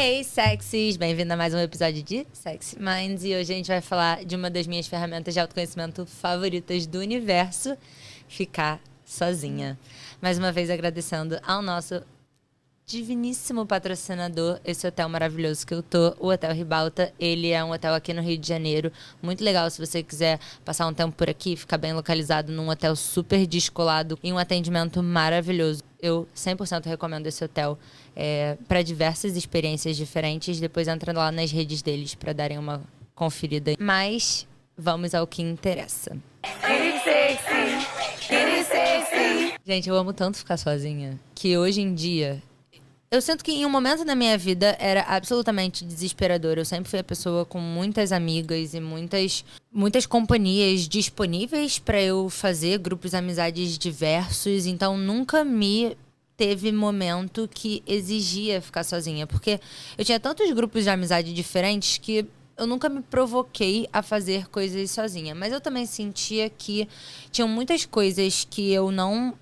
Hey, sexys! Bem-vindo a mais um episódio de Sexy Minds. E hoje a gente vai falar de uma das minhas ferramentas de autoconhecimento favoritas do universo, ficar sozinha. Mais uma vez agradecendo ao nosso diviníssimo patrocinador, esse hotel maravilhoso que eu tô, o Hotel Ribalta. Ele é um hotel aqui no Rio de Janeiro, muito legal se você quiser passar um tempo por aqui, ficar bem localizado num hotel super descolado e um atendimento maravilhoso. Eu 100% recomendo esse hotel para diversas experiências diferentes. Depois entra lá nas redes deles para darem uma conferida. Mas vamos ao que interessa. Gente, eu amo tanto ficar sozinha que hoje em dia eu sinto que em um momento da minha vida era absolutamente desesperador. Eu sempre fui a pessoa com muitas amigas e muitas companhias disponíveis para eu fazer grupos de amizades diversos. Então nunca me teve momento que exigia ficar sozinha. Porque eu tinha tantos grupos de amizade diferentes que eu nunca me provoquei a fazer coisas sozinha. Mas eu também sentia que tinham muitas coisas que eu não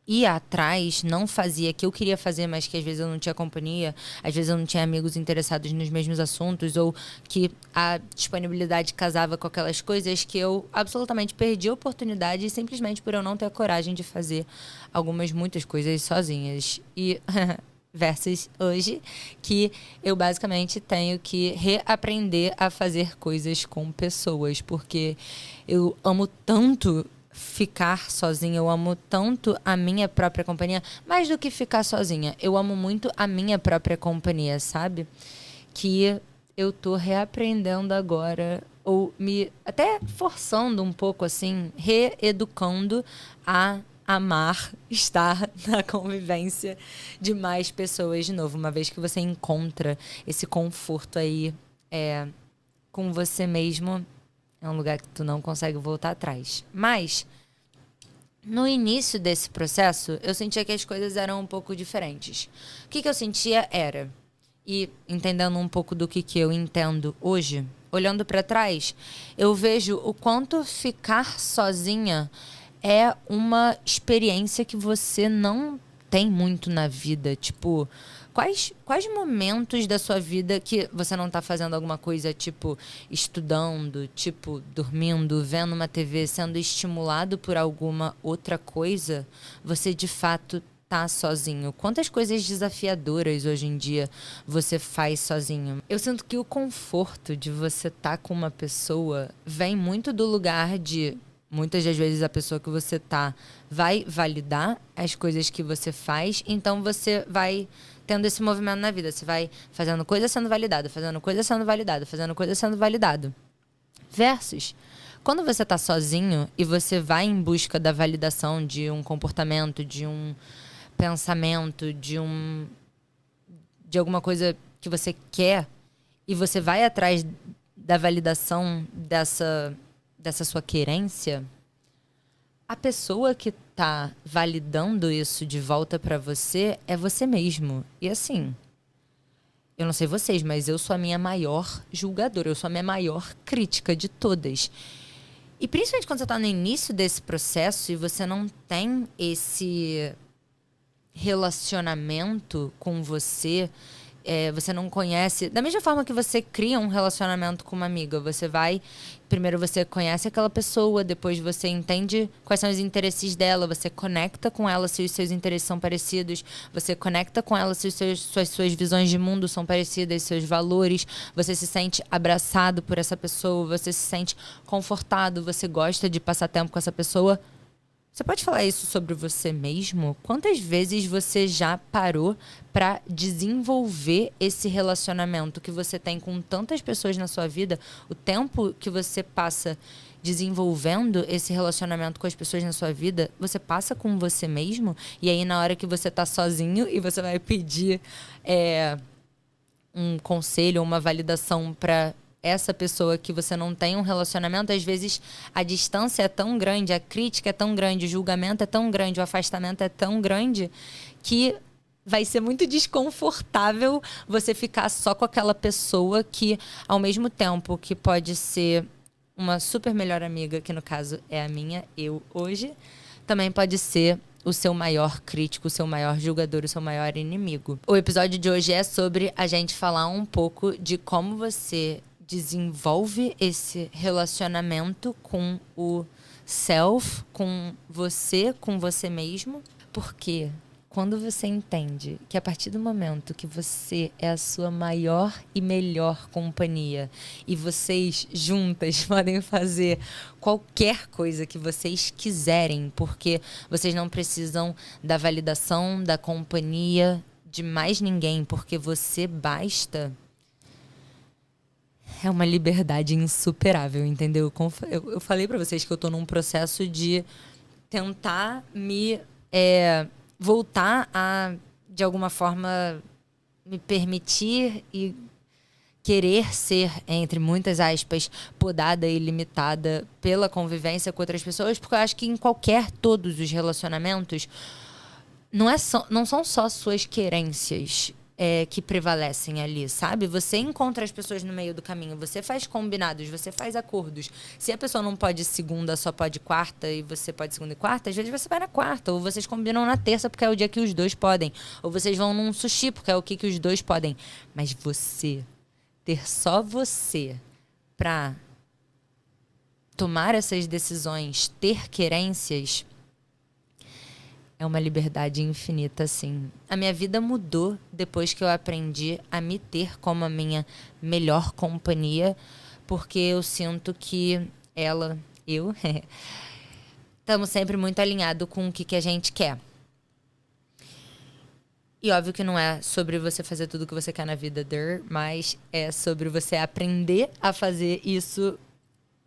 ia atrás, não fazia, que eu queria fazer, mas que às vezes eu não tinha companhia, às vezes eu não tinha amigos interessados nos mesmos assuntos, ou que a disponibilidade casava com aquelas coisas que eu absolutamente perdi a oportunidade simplesmente por eu não ter a coragem de fazer muitas coisas sozinhas. E versus hoje, que eu basicamente tenho que reaprender a fazer coisas com pessoas, porque eu amo tanto ficar sozinha, eu amo tanto a minha própria companhia, mais do que ficar sozinha, eu amo muito a minha própria companhia, sabe? Que eu tô reaprendendo agora, ou me até forçando um pouco assim, reeducando a amar estar na convivência de mais pessoas de novo, uma vez que você encontra esse conforto aí com você mesmo. É um lugar que tu não consegue voltar atrás. Mas, no início desse processo, eu sentia que as coisas eram um pouco diferentes. O que eu sentia era, e entendendo um pouco do que eu entendo hoje, olhando para trás, eu vejo o quanto ficar sozinha é uma experiência que você não tem muito na vida. Tipo, quais momentos da sua vida que você não tá fazendo alguma coisa, tipo, estudando, tipo, dormindo, vendo uma TV, sendo estimulado por alguma outra coisa, você de fato tá sozinho? Quantas coisas desafiadoras hoje em dia você faz sozinho? Eu sinto que o conforto de você estar com uma pessoa vem muito do lugar de muitas das vezes a pessoa que você tá vai validar as coisas que você faz, então você vai tendo esse movimento na vida. Você vai fazendo coisa sendo validado, fazendo coisa sendo validado, fazendo coisa sendo validado. Versus quando você tá sozinho e você vai em busca da validação de um comportamento, de um pensamento, de alguma coisa que você quer, e você vai atrás da validação dessa sua querência, a pessoa que tá validando isso de volta pra você é você mesmo. E assim, eu não sei vocês, mas eu sou a minha maior julgadora, eu sou a minha maior crítica de todas. E principalmente quando você tá no início desse processo e você não tem esse relacionamento com você, você não conhece. Da mesma forma que você cria um relacionamento com uma amiga, primeiro você conhece aquela pessoa, depois você entende quais são os interesses dela, você conecta com ela se os seus interesses são parecidos, você conecta com ela se suas visões de mundo são parecidas, seus valores, você se sente abraçado por essa pessoa, você se sente confortado, você gosta de passar tempo com essa pessoa. Você pode falar isso sobre você mesmo? Quantas vezes você já parou para desenvolver esse relacionamento que você tem com tantas pessoas na sua vida? O tempo que você passa desenvolvendo esse relacionamento com as pessoas na sua vida, você passa com você mesmo? E aí, na hora que você tá sozinho e você vai pedir um conselho, uma validação para essa pessoa que você não tem um relacionamento, às vezes a distância é tão grande, a crítica é tão grande, o julgamento é tão grande, o afastamento é tão grande que vai ser muito desconfortável você ficar só com aquela pessoa que, ao mesmo tempo que pode ser uma super melhor amiga, que no caso é a minha, eu hoje, também pode ser o seu maior crítico, o seu maior julgador, o seu maior inimigo. O episódio de hoje é sobre a gente falar um pouco de como você desenvolve esse relacionamento com o self, com você mesmo. Porque quando você entende que a partir do momento que você é a sua maior e melhor companhia e vocês juntas podem fazer qualquer coisa que vocês quiserem, porque vocês não precisam da validação, da companhia de mais ninguém, porque você basta. É uma liberdade insuperável, entendeu? Eu falei pra vocês que eu tô num processo de tentar me voltar a, de alguma forma, me permitir e querer ser, entre muitas aspas, podada e limitada pela convivência com outras pessoas, porque eu acho que todos os relacionamentos, não são só suas querências que prevalecem ali, sabe? Você encontra as pessoas no meio do caminho, você faz combinados, você faz acordos. Se a pessoa não pode segunda, só pode quarta, e você pode segunda e quarta, às vezes você vai na quarta, ou vocês combinam na terça, porque é o dia que os dois podem, ou vocês vão num sushi, porque é o que os dois podem. Mas ter só você pra tomar essas decisões, ter querências, é uma liberdade infinita, assim. A minha vida mudou depois que eu aprendi a me ter como a minha melhor companhia, porque eu sinto que estamos sempre muito alinhados com o que a gente quer. E óbvio que não é sobre você fazer tudo o que você quer na vida, mas é sobre você aprender a fazer isso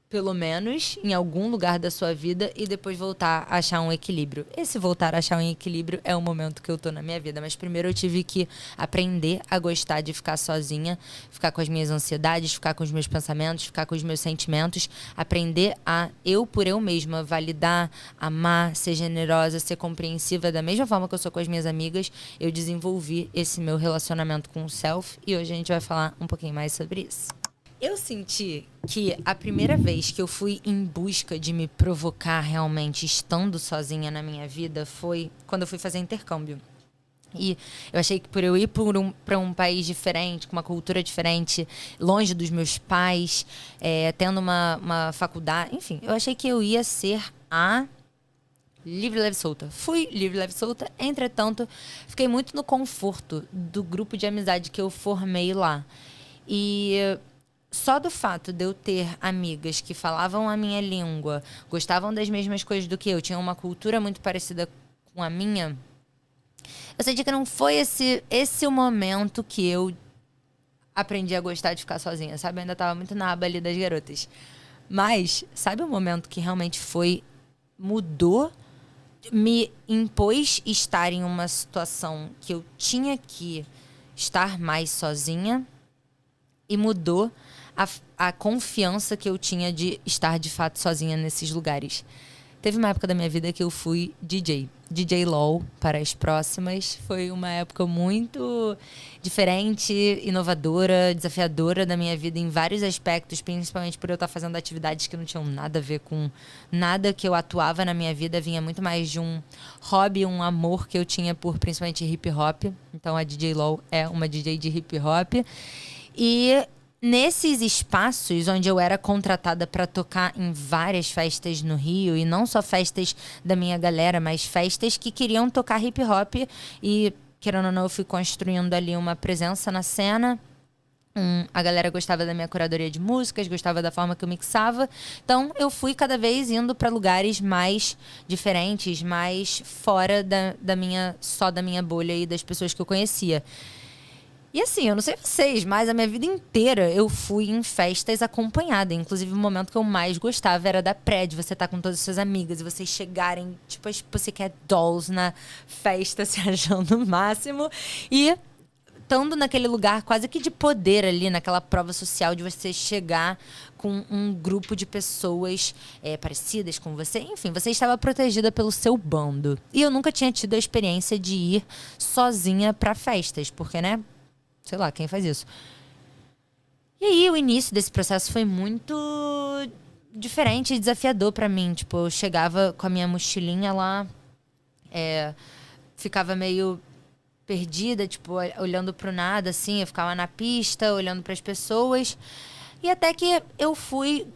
pelo menos em algum lugar da sua vida e depois voltar a achar um equilíbrio. Esse voltar a achar um equilíbrio é o momento que eu tô na minha vida, mas primeiro eu tive que aprender a gostar de ficar sozinha, ficar com as minhas ansiedades, ficar com os meus pensamentos, ficar com os meus sentimentos, aprender a por eu mesma validar, amar, ser generosa, ser compreensiva da mesma forma que eu sou com as minhas amigas. Eu desenvolvi esse meu relacionamento com o self e hoje a gente vai falar um pouquinho mais sobre isso. Eu senti que a primeira vez que eu fui em busca de me provocar realmente estando sozinha na minha vida foi quando eu fui fazer intercâmbio. E eu achei que por eu ir para um país diferente, com uma cultura diferente, longe dos meus pais, tendo uma faculdade, enfim, eu achei que eu ia ser a livre, leve, solta. Fui livre, leve, solta. Entretanto, fiquei muito no conforto do grupo de amizade que eu formei lá. E só do fato de eu ter amigas que falavam a minha língua, gostavam das mesmas coisas do que eu, tinham uma cultura muito parecida com a minha, eu senti que não foi esse o momento que eu aprendi a gostar de ficar sozinha, sabe? Eu ainda tava muito na aba ali das garotas. Mas, sabe o momento que realmente mudou, me impôs estar em uma situação que eu tinha que estar mais sozinha e mudou a confiança que eu tinha de estar de fato sozinha nesses lugares. Teve uma época da minha vida que eu fui DJ LOL para as próximas. Foi uma época muito diferente, inovadora, desafiadora da minha vida em vários aspectos, principalmente por eu estar fazendo atividades que não tinham nada a ver com nada que eu atuava na minha vida. Vinha muito mais de um hobby, um amor que eu tinha por principalmente hip hop. Então a DJ LOL é uma DJ de hip hop. E nesses espaços onde eu era contratada para tocar em várias festas no Rio, e não só festas da minha galera, mas festas que queriam tocar hip hop, e querendo ou não, eu fui construindo ali uma presença na cena. A galera gostava da minha curadoria de músicas, gostava da forma que eu mixava. Então eu fui cada vez indo para lugares mais diferentes, mais fora da minha bolha e das pessoas que eu conhecia. E assim, eu não sei vocês, mas a minha vida inteira eu fui em festas acompanhada. Inclusive, o momento que eu mais gostava era da pré, de você estar com todas as suas amigas e vocês chegarem, tipo, as Pussycat Dolls na festa, se achando o máximo. E estando naquele lugar quase que de poder ali, naquela prova social de você chegar com um grupo de pessoas parecidas com você. Enfim, você estava protegida pelo seu bando. E eu nunca tinha tido a experiência de ir sozinha para festas, porque, né? Sei lá, quem faz isso? E aí, o início desse processo foi muito diferente e desafiador pra mim. Tipo, eu chegava com a minha mochilinha lá, Ficava meio perdida, tipo, olhando pro nada, assim. Eu ficava na pista, olhando pras pessoas. E até que eu fui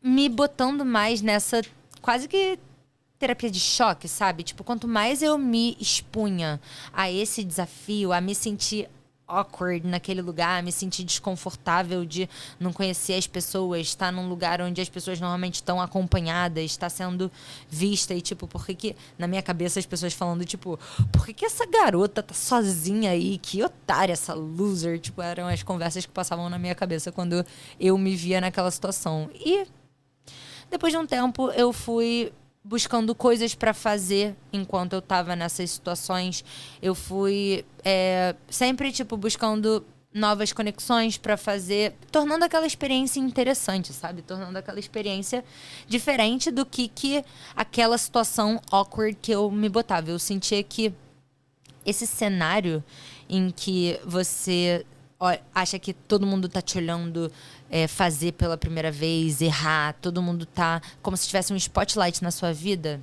me botando mais nessa quase que terapia de choque, sabe? Tipo, quanto mais eu me expunha a esse desafio, a me sentir awkward naquele lugar, a me sentir desconfortável de não conhecer as pessoas, estar num lugar onde as pessoas normalmente estão acompanhadas, estar sendo vista e, tipo, por que que... Na minha cabeça, as pessoas falando, tipo, por que que essa garota tá sozinha aí? Que otária, essa loser. Tipo, eram as conversas que passavam na minha cabeça quando eu me via naquela situação. E depois de um tempo, eu fui buscando coisas para fazer enquanto eu tava nessas situações. Eu fui sempre, tipo, buscando novas conexões para fazer, tornando aquela experiência interessante, sabe? Tornando aquela experiência diferente do que aquela situação awkward que eu me botava. Eu sentia que esse cenário em que você acha que todo mundo tá te olhando fazer pela primeira vez, errar, todo mundo tá como se tivesse um spotlight na sua vida,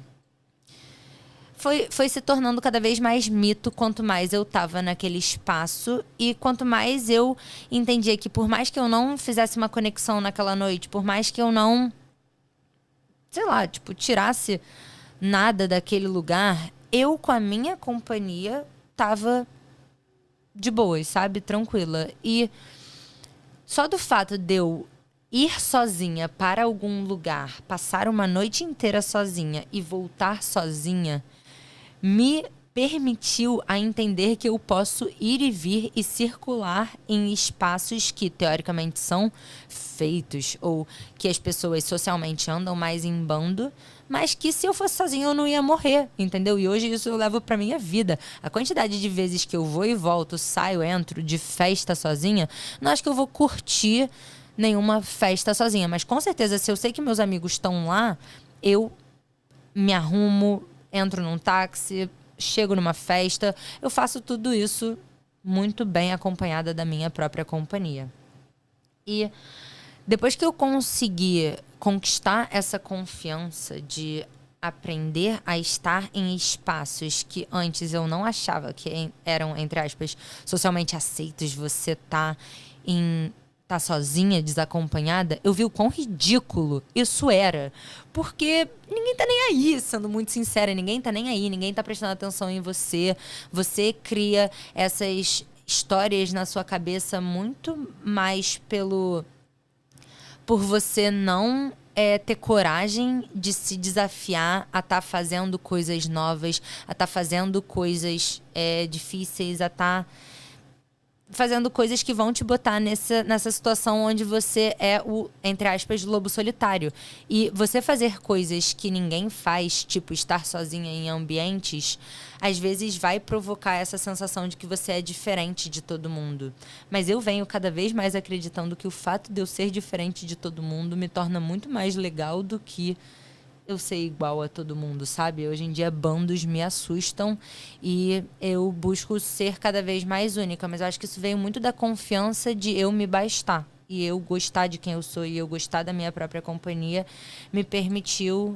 foi se tornando cada vez mais mito quanto mais eu tava naquele espaço e quanto mais eu entendia que por mais que eu não fizesse uma conexão naquela noite, por mais que eu não, sei lá, tipo, tirasse nada daquele lugar, eu com a minha companhia tava de boas, sabe? Tranquila. E só do fato de eu ir sozinha para algum lugar, passar uma noite inteira sozinha e voltar sozinha, me permitiu a entender que eu posso ir e vir e circular em espaços que, teoricamente, são feitos ou que as pessoas socialmente andam mais em bando, mas que se eu fosse sozinha eu não ia morrer, entendeu? E hoje isso eu levo pra minha vida. A quantidade de vezes que eu vou e volto, saio, entro de festa sozinha, não acho que eu vou curtir nenhuma festa sozinha, mas com certeza se eu sei que meus amigos estão lá, eu me arrumo, entro num táxi, chego numa festa, eu faço tudo isso muito bem acompanhada da minha própria companhia. E depois que eu consegui conquistar essa confiança de aprender a estar em espaços que antes eu não achava que eram, entre aspas, socialmente aceitos, você tá sozinha, desacompanhada, eu vi o quão ridículo isso era. Porque ninguém tá nem aí, sendo muito sincera, ninguém tá nem aí, ninguém tá prestando atenção em você. Você cria essas histórias na sua cabeça muito mais por você não ter coragem de se desafiar a estar fazendo coisas novas, a estar fazendo coisas difíceis, a estar fazendo coisas que vão te botar nessa situação onde você é o, entre aspas, lobo solitário. E você fazer coisas que ninguém faz, tipo estar sozinha em ambientes, às vezes vai provocar essa sensação de que você é diferente de todo mundo. Mas eu venho cada vez mais acreditando que o fato de eu ser diferente de todo mundo me torna muito mais legal do que eu ser igual a todo mundo, sabe? Hoje em dia, bandos me assustam e eu busco ser cada vez mais única. Mas eu acho que isso veio muito da confiança de eu me bastar. E eu gostar de quem eu sou e eu gostar da minha própria companhia me permitiu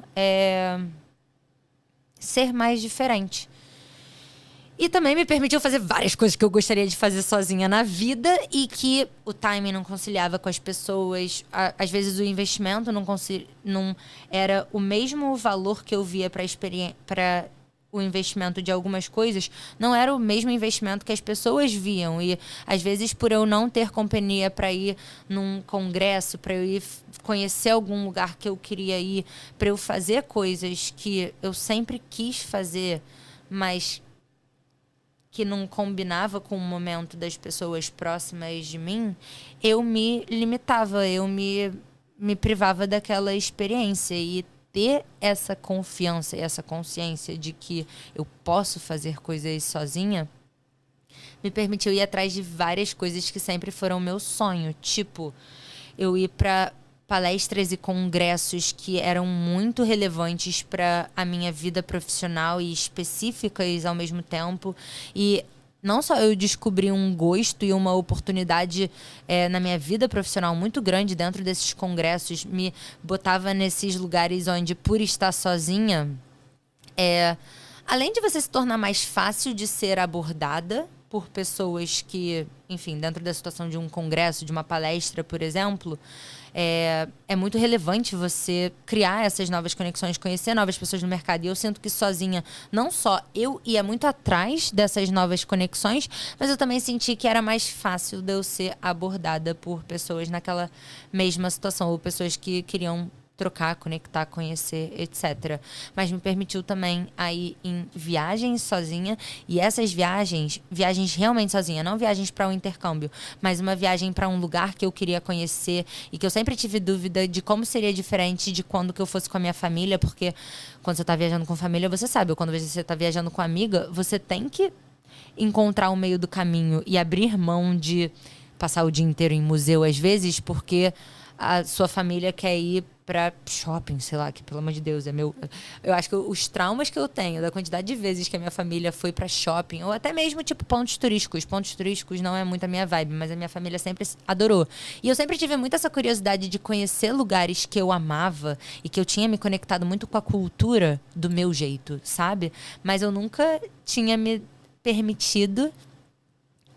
ser mais diferente. E também me permitiu fazer várias coisas que eu gostaria de fazer sozinha na vida e que o timing não conciliava com as pessoas. Às vezes o investimento não era o mesmo valor que eu via para o investimento de algumas coisas, não era o mesmo investimento que as pessoas viam. E às vezes por eu não ter companhia para ir num congresso, para eu ir conhecer algum lugar que eu queria ir, para eu fazer coisas que eu sempre quis fazer, mas que não combinava com o momento das pessoas próximas de mim, eu me limitava, eu me privava daquela experiência. E ter essa confiança e essa consciência de que eu posso fazer coisas sozinha me permitiu ir atrás de várias coisas que sempre foram meu sonho. Tipo, eu ir para palestras e congressos que eram muito relevantes para a minha vida profissional e específicas ao mesmo tempo. E não só eu descobri um gosto e uma oportunidade na minha vida profissional muito grande dentro desses congressos, me botava nesses lugares onde, por estar sozinha, além de você se tornar mais fácil de ser abordada por pessoas que, enfim, dentro da situação de um congresso, de uma palestra, por exemplo, é muito relevante você criar essas novas conexões, conhecer novas pessoas no mercado. E eu sinto que sozinha, não só eu ia muito atrás dessas novas conexões, mas eu também senti que era mais fácil de eu ser abordada por pessoas naquela mesma situação, ou pessoas que queriam trocar, conectar, conhecer, etc. Mas me permitiu também a ir em viagens sozinha. E essas viagens realmente sozinha, não viagens para um intercâmbio, mas uma viagem para um lugar que eu queria conhecer e que eu sempre tive dúvida de como seria diferente de quando que eu fosse com a minha família, porque quando você tá viajando com família, você sabe, ou quando você tá viajando com amiga, você tem que encontrar o meio do caminho e abrir mão de passar o dia inteiro em museu às vezes, porque a sua família quer ir pra shopping, sei lá, que pelo amor de Deus, eu acho que os traumas que eu tenho da quantidade de vezes que a minha família foi pra shopping, ou até mesmo tipo pontos turísticos não é muito a minha vibe, mas a minha família sempre adorou. E eu sempre tive muito essa curiosidade de conhecer lugares que eu amava e que eu tinha me conectado muito com a cultura do meu jeito, sabe? Mas eu nunca tinha me permitido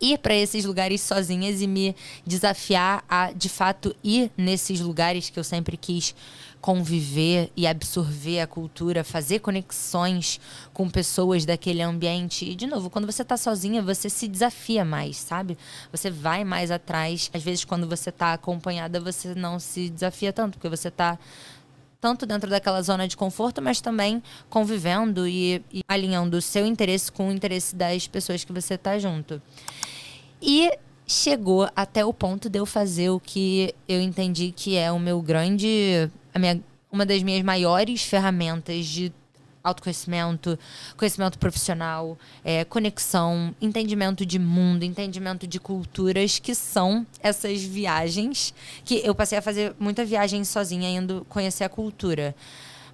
ir para esses lugares sozinhas e me desafiar a, de fato, ir nesses lugares que eu sempre quis conviver e absorver a cultura, fazer conexões com pessoas daquele ambiente. E, de novo, quando você tá sozinha, você se desafia mais, sabe? Você vai mais atrás. Às vezes, quando você tá acompanhada, você não se desafia tanto, porque você tá tanto dentro daquela zona de conforto, mas também convivendo e alinhando o seu interesse com o interesse das pessoas que você tá junto. E chegou até o ponto de eu fazer o que eu entendi que é o meu uma das minhas maiores ferramentas de autoconhecimento, conhecimento profissional, conexão, entendimento de mundo, entendimento de culturas, que são essas viagens, que eu passei a fazer muita viagem sozinha, indo conhecer a cultura.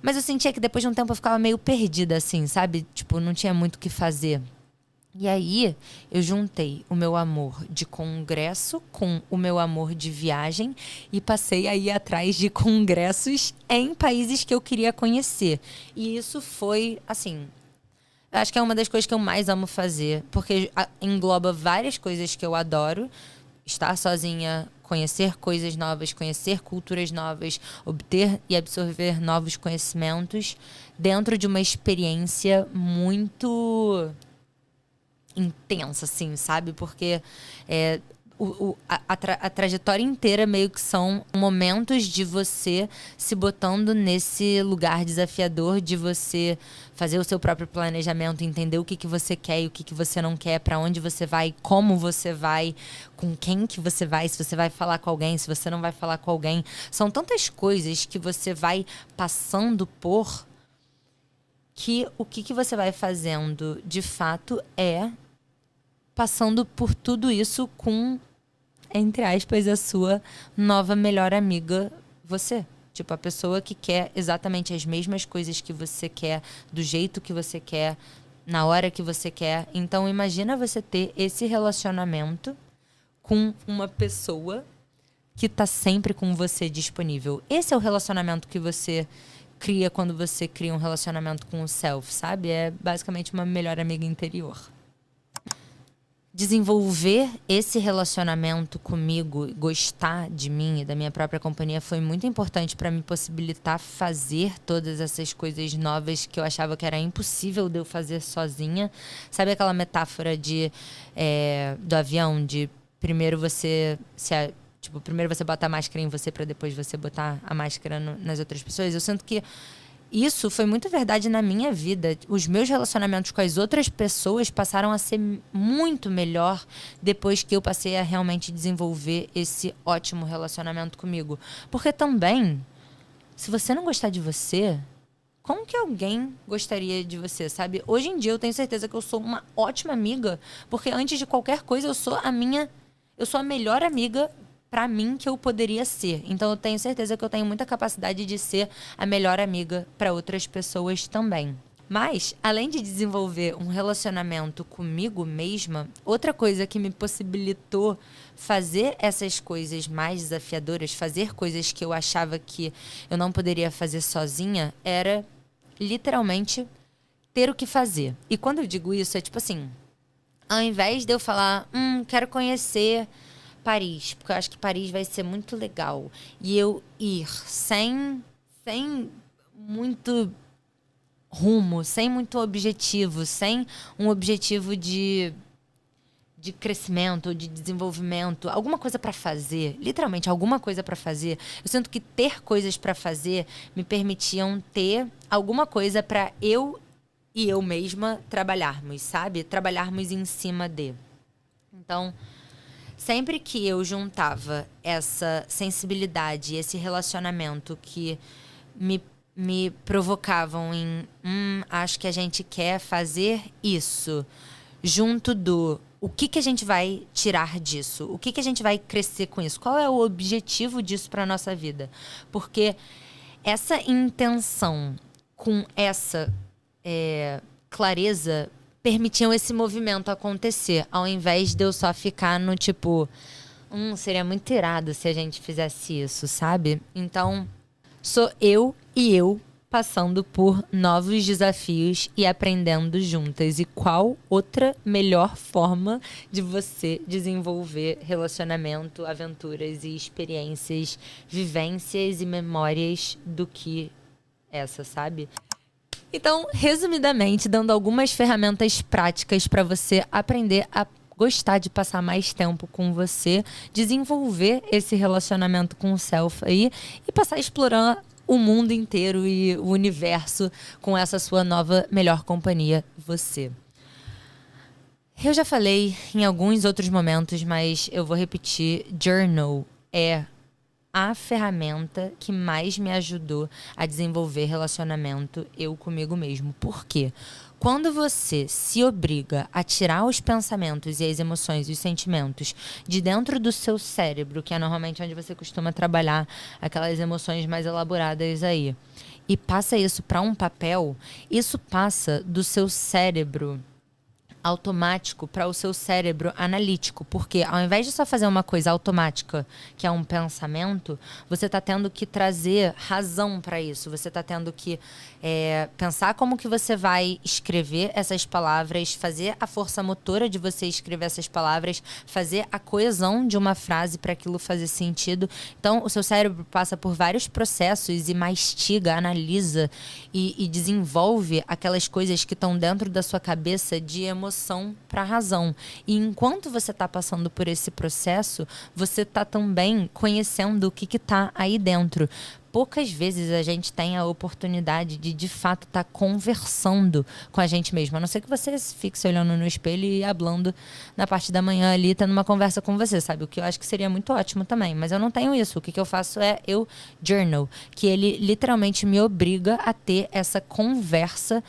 Mas eu sentia que depois de um tempo eu ficava meio perdida, assim, sabe? Tipo, não tinha muito o que fazer. E aí, eu juntei o meu amor de congresso com o meu amor de viagem e passei a ir atrás de congressos em países que eu queria conhecer. E isso foi, assim, acho que é uma das coisas que eu mais amo fazer, porque engloba várias coisas que eu adoro. Estar sozinha, conhecer coisas novas, conhecer culturas novas, obter e absorver novos conhecimentos dentro de uma experiência muito intensa, assim, sabe? Porque a trajetória inteira meio que são momentos de você se botando nesse lugar desafiador, de você fazer o seu próprio planejamento, entender o que você quer e o que você não quer, para onde você vai, como você vai, com quem que você vai, se você vai falar com alguém, se você não vai falar com alguém. São tantas coisas que você vai passando por, que o que você vai fazendo de fato é passando por tudo isso com, entre aspas, a sua nova melhor amiga, você. Tipo, a pessoa que quer exatamente as mesmas coisas que você quer, do jeito que você quer, na hora que você quer. Então, imagina você ter esse relacionamento com uma pessoa que tá sempre com você disponível. Esse é o relacionamento que você cria quando você cria um relacionamento com o self, sabe? É basicamente uma melhor amiga interior. Desenvolver esse relacionamento comigo, gostar de mim e da minha própria companhia, foi muito importante para me possibilitar fazer todas essas coisas novas que eu achava que era impossível de eu fazer sozinha. Sabe aquela metáfora do avião, de primeiro você primeiro você bota a máscara em você para depois você botar a máscara nas outras pessoas? Eu sinto que isso foi muito verdade na minha vida. Os meus relacionamentos com as outras pessoas passaram a ser muito melhor depois que eu passei a realmente desenvolver esse ótimo relacionamento comigo. Porque também, se você não gostar de você, como que alguém gostaria de você, sabe? Hoje em dia eu tenho certeza que eu sou uma ótima amiga, porque antes de qualquer coisa eu sou a melhor amiga pra mim que eu poderia ser. Então eu tenho certeza que eu tenho muita capacidade de ser a melhor amiga para outras pessoas também. Mas, além de desenvolver um relacionamento comigo mesma, outra coisa que me possibilitou fazer essas coisas mais desafiadoras, fazer coisas que eu achava que eu não poderia fazer sozinha, era literalmente ter o que fazer. E quando eu digo isso, é tipo assim, ao invés de eu falar, quero conhecer Paris, porque eu acho que Paris vai ser muito legal, e eu ir sem muito rumo, sem muito objetivo, sem um objetivo de crescimento, de desenvolvimento, alguma coisa para fazer, literalmente alguma coisa para fazer. Eu sinto que ter coisas para fazer me permitiam ter alguma coisa para eu e eu mesma trabalharmos, sabe? Trabalharmos em cima de. Então, sempre que eu juntava essa sensibilidade, esse relacionamento que me provocavam em acho que a gente quer fazer isso, junto do o que a gente vai tirar disso, o que a gente vai crescer com isso, qual é o objetivo disso para nossa vida, porque essa intenção com essa clareza permitiam esse movimento acontecer, ao invés de eu só ficar no tipo, seria muito irado se a gente fizesse isso, sabe? Então, sou eu e eu passando por novos desafios e aprendendo juntas. E qual outra melhor forma de você desenvolver relacionamento, aventuras e experiências, vivências e memórias do que essa, sabe? Então, resumidamente, dando algumas ferramentas práticas para você aprender a gostar de passar mais tempo com você, desenvolver esse relacionamento com o self aí e passar a explorar o mundo inteiro e o universo com essa sua nova melhor companhia, você. Eu já falei em alguns outros momentos, mas eu vou repetir. Journal é a ferramenta que mais me ajudou a desenvolver relacionamento eu comigo mesmo. Por quê? Quando você se obriga a tirar os pensamentos e as emoções e os sentimentos de dentro do seu cérebro, que é normalmente onde você costuma trabalhar aquelas emoções mais elaboradas aí, e passa isso para um papel, isso passa do seu cérebro automático para o seu cérebro analítico, porque ao invés de só fazer uma coisa automática, que é um pensamento, você está tendo que trazer razão para isso, você está tendo que pensar como que você vai escrever essas palavras, fazer a força motora de você escrever essas palavras, fazer a coesão de uma frase para aquilo fazer sentido. Então, o seu cérebro passa por vários processos e mastiga, analisa e desenvolve aquelas coisas que estão dentro da sua cabeça de emoção para razão. E enquanto você está passando por esse processo, você está também conhecendo o que está aí dentro. Poucas vezes a gente tem a oportunidade de fato, estar conversando com a gente mesmo. A não ser que você fique se olhando no espelho e hablando na parte da manhã ali, tendo uma conversa com você, sabe? O que eu acho que seria muito ótimo também. Mas eu não tenho isso. O que eu faço é eu journal, que ele literalmente me obriga a ter essa conversa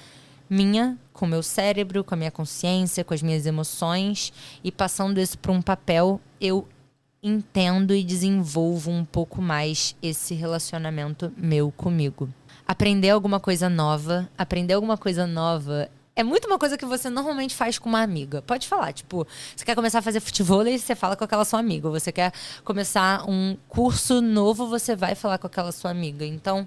minha com o meu cérebro, com a minha consciência, com as minhas emoções, e passando isso para um papel, eu entendo e desenvolvo um pouco mais esse relacionamento meu comigo. Aprender alguma coisa nova é muito uma coisa que você normalmente faz com uma amiga. Pode falar, tipo, você quer começar a fazer futevôlei, você fala com aquela sua amiga. Você quer começar um curso novo, você vai falar com aquela sua amiga. Então,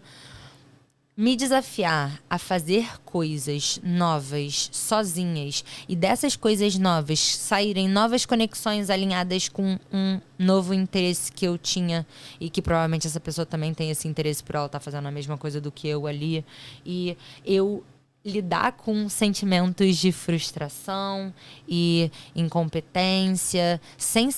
me desafiar a fazer coisas novas, sozinhas, e dessas coisas novas saírem novas conexões alinhadas com um novo interesse que eu tinha, e que provavelmente essa pessoa também tem esse interesse por ela estar fazendo a mesma coisa do que eu ali, e eu lidar com sentimentos de frustração e incompetência sem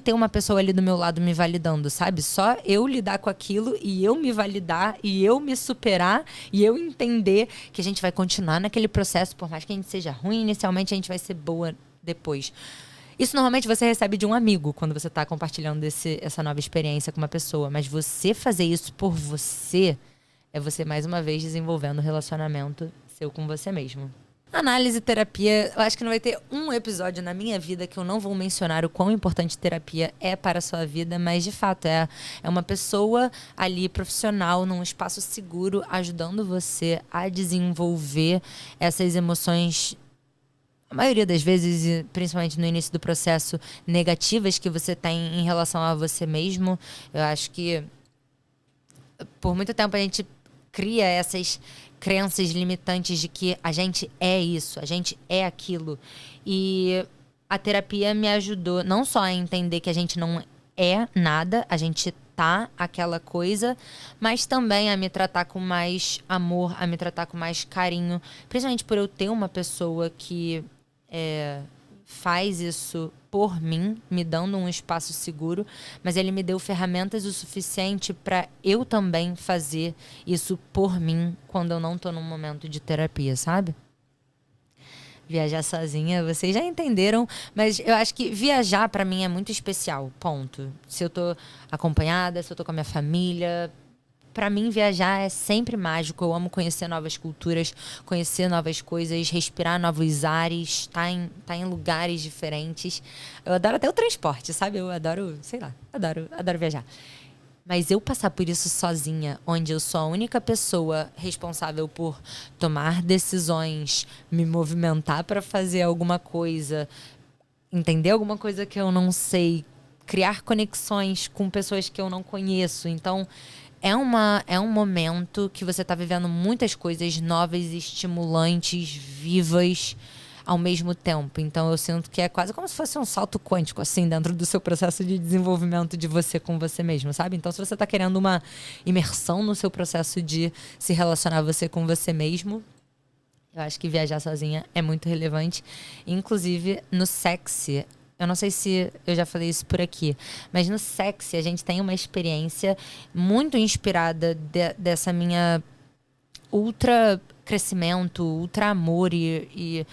ter uma pessoa ali do meu lado me validando, sabe? Só eu lidar com aquilo e eu me validar e eu me superar e eu entender que a gente vai continuar naquele processo, por mais que a gente seja ruim inicialmente, a gente vai ser boa depois. Isso normalmente você recebe de um amigo quando você está compartilhando essa nova experiência com uma pessoa, mas você fazer isso por você é você mais uma vez desenvolvendo um relacionamento seu com você mesmo. Análise e terapia, eu acho que não vai ter um episódio na minha vida que eu não vou mencionar o quão importante terapia é para a sua vida, mas de fato é uma pessoa ali profissional num espaço seguro ajudando você a desenvolver essas emoções, a maioria das vezes, principalmente no início do processo, negativas que você tem em relação a você mesmo. Eu acho que por muito tempo a gente cria essas crenças limitantes de que a gente é isso, a gente é aquilo. E a terapia me ajudou não só a entender que a gente não é nada, a gente tá aquela coisa, mas também a me tratar com mais amor, a me tratar com mais carinho. Principalmente por eu ter uma pessoa que faz isso por mim, me dando um espaço seguro, mas ele me deu ferramentas o suficiente para eu também fazer isso por mim quando eu não tô num momento de terapia, sabe? Viajar sozinha, vocês já entenderam, mas eu acho que viajar pra mim é muito especial, ponto. Se eu tô acompanhada, se eu tô com a minha família, pra mim viajar é sempre mágico. Eu amo conhecer novas culturas, conhecer novas coisas, respirar novos ares, tá em lugares diferentes. Eu adoro até o transporte, sabe? Eu adoro, sei lá, adoro viajar. Mas eu passar por isso sozinha, onde eu sou a única pessoa responsável por tomar decisões, me movimentar para fazer alguma coisa, entender alguma coisa que eu não sei, criar conexões com pessoas que eu não conheço. Então, é um momento que você está vivendo muitas coisas novas, estimulantes, vivas ao mesmo tempo. Então eu sinto que é quase como se fosse um salto quântico, assim, dentro do seu processo de desenvolvimento de você com você mesmo, sabe? Então se você está querendo uma imersão no seu processo de se relacionar você com você mesmo, eu acho que viajar sozinha é muito relevante. Inclusive, no Sexy, eu não sei se eu já falei isso por aqui, mas no Sexy a gente tem uma experiência muito inspirada dessa minha ultra crescimento, ultra amor e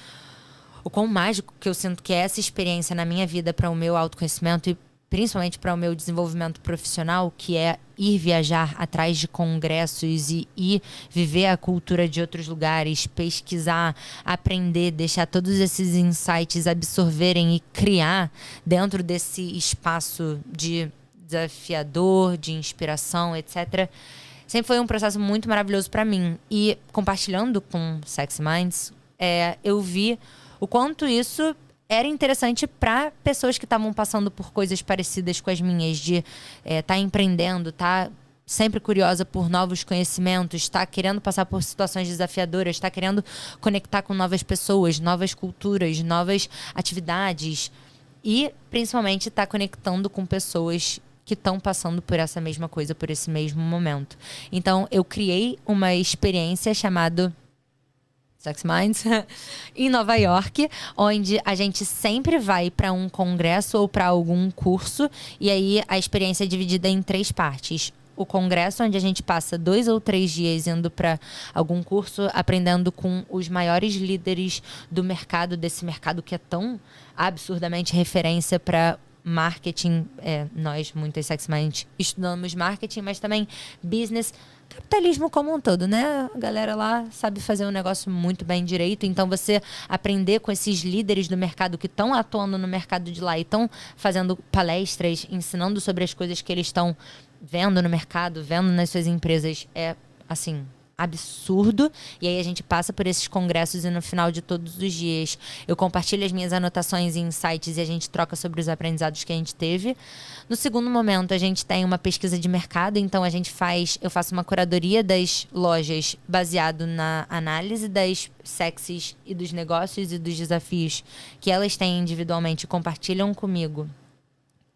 o quão mágico que eu sinto que é essa experiência na minha vida para o meu autoconhecimento e principalmente para o meu desenvolvimento profissional, que é ir viajar atrás de congressos e ir viver a cultura de outros lugares, pesquisar, aprender, deixar todos esses insights absorverem e criar dentro desse espaço de desafiador, de inspiração, etc. Sempre foi um processo muito maravilhoso para mim. E compartilhando com Sexy Minds, eu vi o quanto isso era interessante para pessoas que estavam passando por coisas parecidas com as minhas, de tá empreendendo, tá sempre curiosa por novos conhecimentos, tá querendo passar por situações desafiadoras, tá querendo conectar com novas pessoas, novas culturas, novas atividades e principalmente tá conectando com pessoas que estão passando por essa mesma coisa, por esse mesmo momento. Então eu criei uma experiência chamada Sexy Minds, em Nova York, onde a gente sempre vai para um congresso ou para algum curso, e aí a experiência é dividida em 3 partes. O congresso, onde a gente passa 2 ou 3 dias indo para algum curso, aprendendo com os maiores líderes do mercado, desse mercado que é tão absurdamente referência para marketing. Nós, muitas Sexy Minds, estudamos marketing, mas também business, capitalismo como um todo, né? A galera lá sabe fazer um negócio muito bem direito. Então, você aprender com esses líderes do mercado que estão atuando no mercado de lá e estão fazendo palestras, ensinando sobre as coisas que eles estão vendo no mercado, vendo nas suas empresas, é, assim, absurdo. E aí a gente passa por esses congressos e no final de todos os dias eu compartilho as minhas anotações e insights e a gente troca sobre os aprendizados que a gente teve. No segundo momento, a gente tem uma pesquisa de mercado, então eu faço uma curadoria das lojas baseado na análise das sexys e dos negócios e dos desafios que elas têm individualmente e compartilham comigo.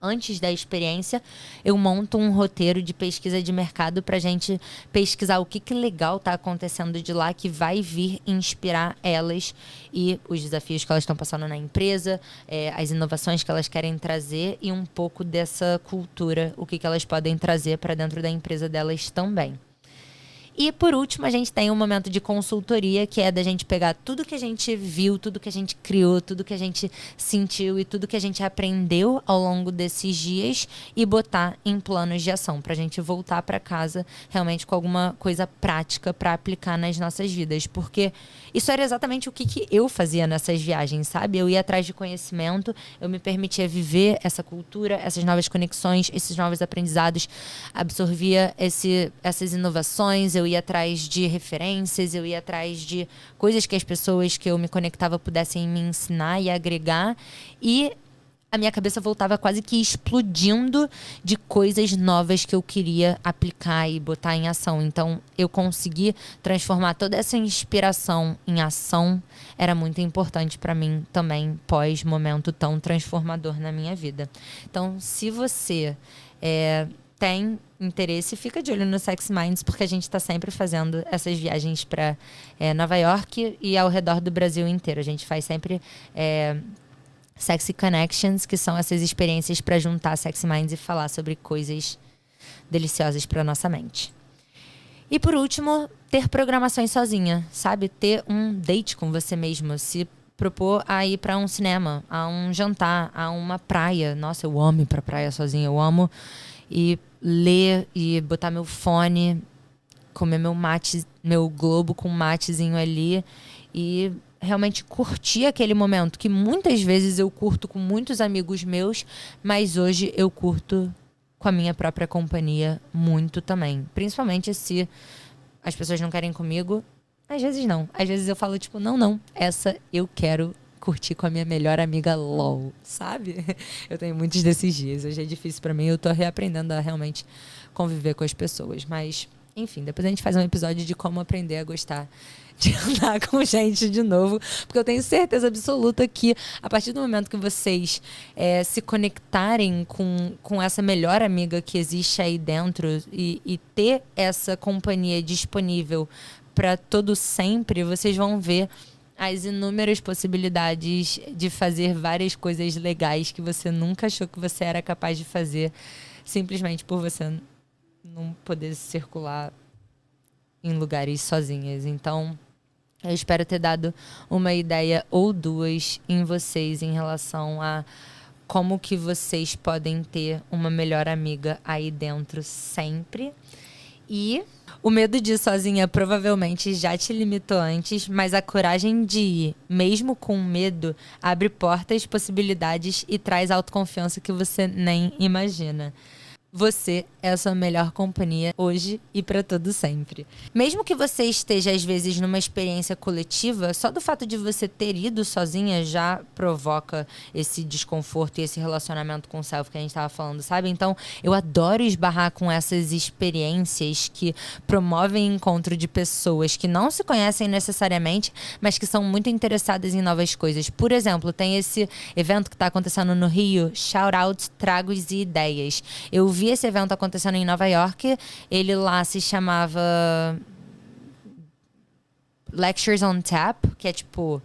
Antes da experiência, eu monto um roteiro de pesquisa de mercado para a gente pesquisar o que legal está acontecendo de lá que vai vir inspirar elas e os desafios que elas estão passando na empresa, as inovações que elas querem trazer e um pouco dessa cultura, o que elas podem trazer para dentro da empresa delas também. E, por último, a gente tem um momento de consultoria, que é da gente pegar tudo que a gente viu, tudo que a gente criou, tudo que a gente sentiu e tudo que a gente aprendeu ao longo desses dias e botar em planos de ação, pra gente voltar pra casa realmente com alguma coisa prática pra aplicar nas nossas vidas. Porque isso era exatamente o que eu fazia nessas viagens, sabe? Eu ia atrás de conhecimento, eu me permitia viver essa cultura, essas novas conexões, esses novos aprendizados, absorvia essas inovações, eu ia atrás de referências, eu ia atrás de coisas que as pessoas que eu me conectava pudessem me ensinar e agregar. E a minha cabeça voltava quase que explodindo de coisas novas que eu queria aplicar e botar em ação. Então, eu consegui transformar toda essa inspiração em ação. Era muito importante para mim também, pós-momento tão transformador na minha vida. Então, se você tem interesse, fica de olho no Sexy Minds, porque a gente está sempre fazendo essas viagens para Nova York e ao redor do Brasil inteiro. A gente faz sempre Sexy Connections, que são essas experiências para juntar Sexy Minds e falar sobre coisas deliciosas para nossa mente. E por último, ter programações sozinha, sabe? Ter um date com você mesmo, se propor a ir para um cinema, a um jantar, a uma praia. Nossa, eu amo ir pra praia sozinha, eu amo ir ler e botar meu fone, comer meu mate, meu globo com matezinho ali e realmente curtir aquele momento que muitas vezes eu curto com muitos amigos meus, mas hoje eu curto com a minha própria companhia muito também. Principalmente se as pessoas não querem comigo. Às vezes não. Às vezes eu falo tipo, não, essa eu quero curtir com a minha melhor amiga LOL, sabe? Eu tenho muitos desses dias. Hoje é difícil pra mim. Eu tô reaprendendo a realmente conviver com as pessoas. Mas, enfim, depois a gente faz um episódio de como aprender a gostar de andar com gente de novo, porque eu tenho certeza absoluta que a partir do momento que vocês se conectarem com essa melhor amiga que existe aí dentro e ter essa companhia disponível para todo sempre, vocês vão ver as inúmeras possibilidades de fazer várias coisas legais que você nunca achou que você era capaz de fazer, simplesmente por você não poder circular em lugares sozinhas. Então, eu espero ter dado uma ideia ou duas em vocês em relação a como que vocês podem ter uma melhor amiga aí dentro sempre. E o medo de ir sozinha provavelmente já te limitou antes, mas a coragem de ir, mesmo com medo, abre portas, possibilidades e traz autoconfiança que você nem imagina. Você é a sua melhor companhia hoje e para todo sempre. Mesmo que você esteja, às vezes, numa experiência coletiva, só do fato de você ter ido sozinha já provoca esse desconforto e esse relacionamento com o self que a gente estava falando, sabe? Então, eu adoro esbarrar com essas experiências que promovem encontro de pessoas que não se conhecem necessariamente, mas que são muito interessadas em novas coisas. Por exemplo, tem esse evento que está acontecendo no Rio, Shout Out Tragos e Ideias. Eu vi esse evento acontecendo em Nova York. Ele lá se chamava Lectures on Tap, que é tipo...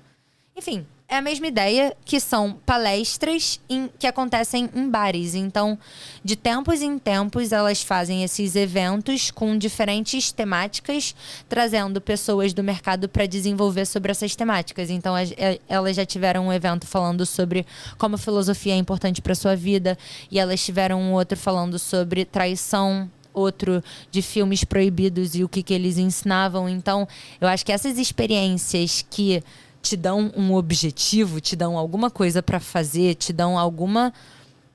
Enfim, é a mesma ideia, que são palestras que acontecem em bares. Então, de tempos em tempos, elas fazem esses eventos com diferentes temáticas, trazendo pessoas do mercado para desenvolver sobre essas temáticas. Então, elas já tiveram um evento falando sobre como filosofia é importante para sua vida, e elas tiveram um outro falando sobre traição, outro de filmes proibidos e o que eles ensinavam. Então, eu acho que essas experiências que te dão um objetivo, te dão alguma coisa para fazer, te dão alguma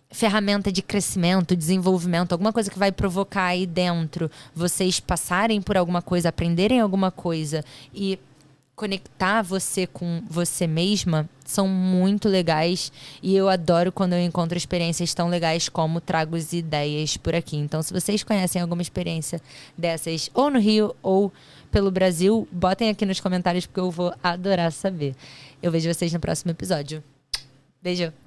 ferramenta de crescimento, desenvolvimento, alguma coisa que vai provocar aí dentro vocês passarem por alguma coisa, aprenderem alguma coisa e conectar você com você mesma, são muito legais. E eu adoro quando eu encontro experiências tão legais como Tragos e Ideias por aqui. Então, se vocês conhecem alguma experiência dessas, ou no Rio, ou pelo Brasil, botem aqui nos comentários, porque eu vou adorar saber. Eu vejo vocês no próximo episódio. Beijo!